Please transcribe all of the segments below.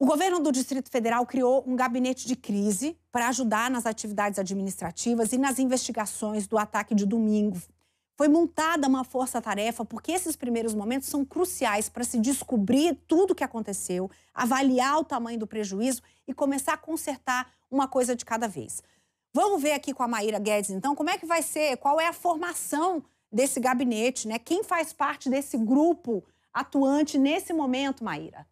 O governo do Distrito Federal criou um gabinete de crise para ajudar nas atividades administrativas e nas investigações do ataque de domingo. Foi montada uma força-tarefa porque esses primeiros momentos são cruciais para se descobrir tudo o que aconteceu, avaliar o tamanho do prejuízo e começar a consertar uma coisa de cada vez. Vamos ver aqui com a Maíra Guedes, então, como é que vai ser, qual é a formação desse gabinete, né? Quem faz parte desse grupo atuante nesse momento, Maíra?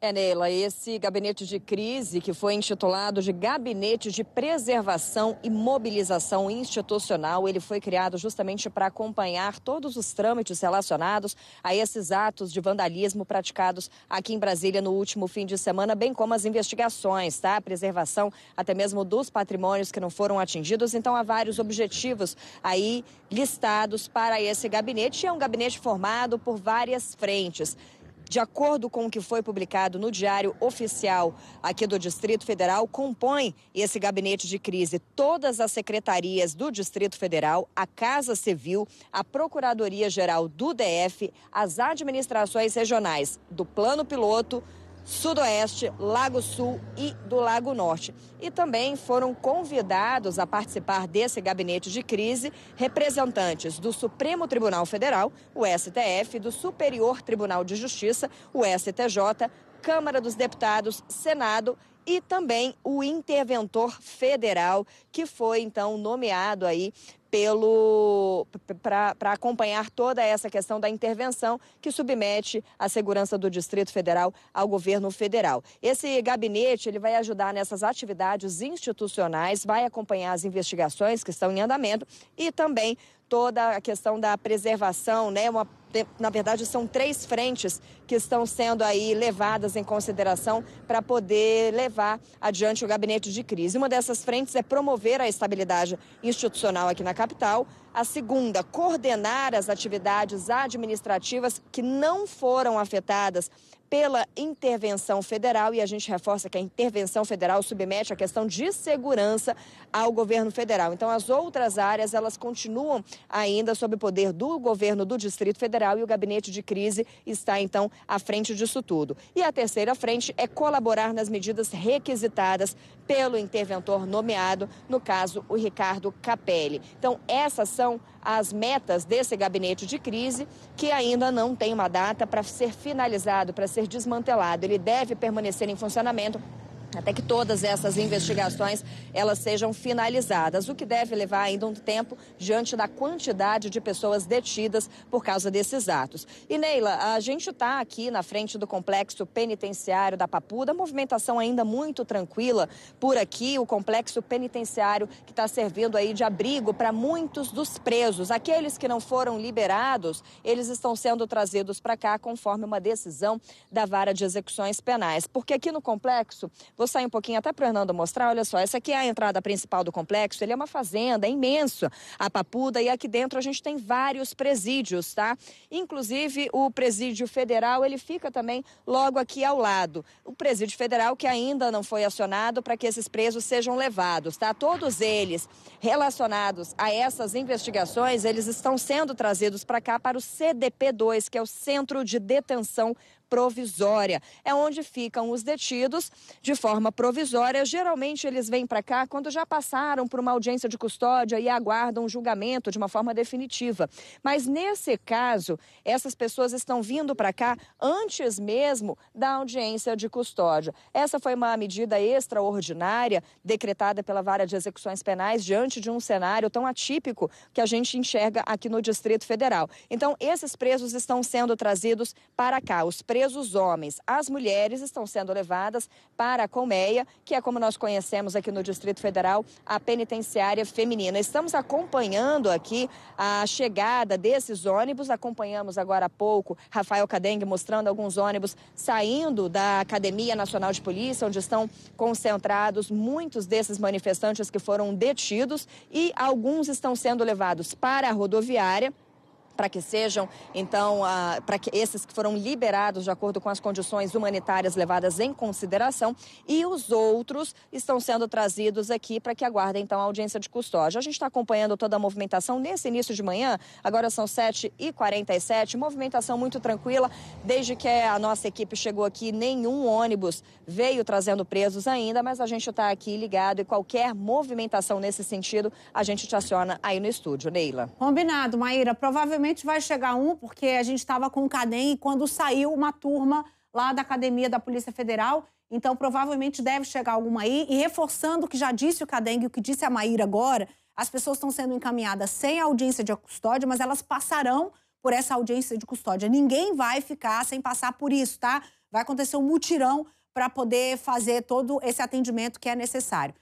Neila, esse gabinete de crise, que foi intitulado de Gabinete de Preservação e Mobilização Institucional, ele foi criado justamente para acompanhar todos os trâmites relacionados a esses atos de vandalismo praticados aqui em Brasília no último fim de semana, bem como as investigações, tá? A preservação até mesmo dos patrimônios que não foram atingidos. Então, há vários objetivos aí listados para esse gabinete. É um gabinete formado por várias frentes. De acordo com o que foi publicado no Diário Oficial aqui do Distrito Federal, compõe esse gabinete de crise todas as secretarias do Distrito Federal, a Casa Civil, a Procuradoria-Geral do DF, as administrações regionais do Plano Piloto, Sudoeste, Lago Sul e do Lago Norte. E também foram convidados a participar desse gabinete de crise representantes do Supremo Tribunal Federal, o STF, do Superior Tribunal de Justiça, o STJ, Câmara dos Deputados, Senado e também o interventor federal, que foi então nomeado aí para acompanhar toda essa questão da intervenção que submete a segurança do Distrito Federal ao governo federal. Esse gabinete ele vai ajudar nessas atividades institucionais, vai acompanhar as investigações que estão em andamento e também toda a questão da preservação, né? Na verdade, são 3 frentes que estão sendo aí levadas em consideração para poder levar adiante o gabinete de crise. Uma dessas frentes é promover a estabilidade institucional aqui na capital. A segunda, coordenar as atividades administrativas que não foram afetadas pela intervenção federal, e a gente reforça que a intervenção federal submete a questão de segurança ao governo federal. Então, as outras áreas, elas continuam ainda sob o poder do governo do Distrito Federal e o gabinete de crise está, então, à frente disso tudo. E a terceira frente é colaborar nas medidas requisitadas pelo interventor nomeado, no caso, o Ricardo Capelli. Então, essas são as metas desse gabinete de crise, que ainda não tem uma data para ser finalizado, para ser desmantelado. Ele deve permanecer em funcionamento até que todas essas investigações elas sejam finalizadas, o que deve levar ainda um tempo diante da quantidade de pessoas detidas por causa desses atos. E Neila, a gente está aqui na frente do complexo penitenciário da Papuda, movimentação ainda muito tranquila por aqui, o complexo penitenciário que está servindo aí de abrigo para muitos dos presos. Aqueles que não foram liberados, eles estão sendo trazidos para cá conforme uma decisão da Vara de Execuções Penais, porque aqui no complexo, vou sair um pouquinho até para o Hernando mostrar, olha só, essa aqui é a entrada principal do complexo, ele é uma fazenda, é imenso, a Papuda, e aqui dentro a gente tem vários presídios, tá? Inclusive o presídio federal, ele fica também logo aqui ao lado. O presídio federal que ainda não foi acionado para que esses presos sejam levados, tá? Todos eles relacionados a essas investigações, eles estão sendo trazidos para cá para o CDP2, que é o Centro de Detenção Provisória. É onde ficam os detidos de forma provisória. Geralmente eles vêm para cá quando já passaram por uma audiência de custódia e aguardam um julgamento de uma forma definitiva. Mas nesse caso, essas pessoas estão vindo para cá antes mesmo da audiência de custódia. Essa foi uma medida extraordinária decretada pela Vara de Execuções Penais diante de um cenário tão atípico que a gente enxerga aqui no Distrito Federal. Então, esses presos estão sendo trazidos para cá. Os presos homens, as mulheres estão sendo levadas para a colmeia, que é como nós conhecemos aqui no Distrito Federal, a penitenciária feminina. Estamos acompanhando aqui a chegada desses ônibus, acompanhamos agora há pouco Rafael Cadengue mostrando alguns ônibus saindo da Academia Nacional de Polícia, onde estão concentrados muitos desses manifestantes que foram detidos e alguns estão sendo levados para a rodoviária, para que sejam, então, para que esses que foram liberados de acordo com as condições humanitárias levadas em consideração, e os outros estão sendo trazidos aqui para que aguardem, então, a audiência de custódia. A gente está acompanhando toda a movimentação nesse início de manhã, agora são 7h47, movimentação muito tranquila, desde que a nossa equipe chegou aqui, nenhum ônibus veio trazendo presos ainda, mas a gente está aqui ligado e qualquer movimentação nesse sentido, a gente te aciona aí no estúdio. Neila. Combinado, Maíra. Provavelmente vai chegar porque a gente estava com o CADEM e quando saiu uma turma lá da Academia da Polícia Federal, então provavelmente deve chegar alguma aí. E reforçando o que já disse o CADEM e o que disse a Maíra agora, as pessoas estão sendo encaminhadas sem audiência de custódia, mas elas passarão por essa audiência de custódia. Ninguém vai ficar sem passar por isso, tá? Vai acontecer um mutirão para poder fazer todo esse atendimento que é necessário.